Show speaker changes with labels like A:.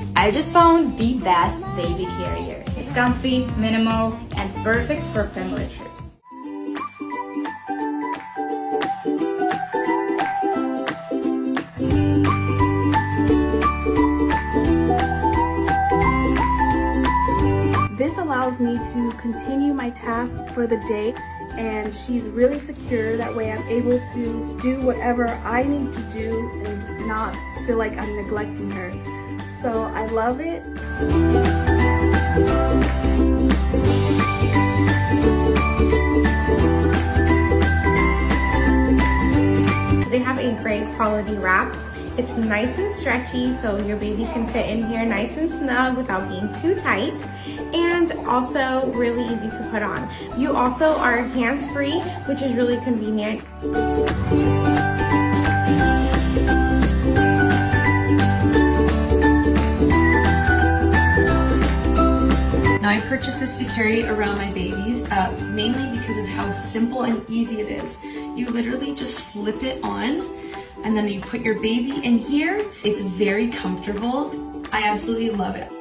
A: guys, I just found the best baby carrier. It's comfy, minimal, and perfect for family trips.
B: This allows me to continue my task for the day, and she's really secure. That way I'm able to do whatever I need to do and not feel like I'm neglecting her. So I love it.
C: They have a great quality wrap. It's nice and stretchy, so your baby can fit in here nice and snug without being too tight, and also really easy to put on. You also are hands-free, which is really convenient.
D: Now I purchased this to carry around my babies, mainly because of how simple and easy it is. You literally just slip it on, and then you put your baby in here. It's very comfortable. I absolutely love it.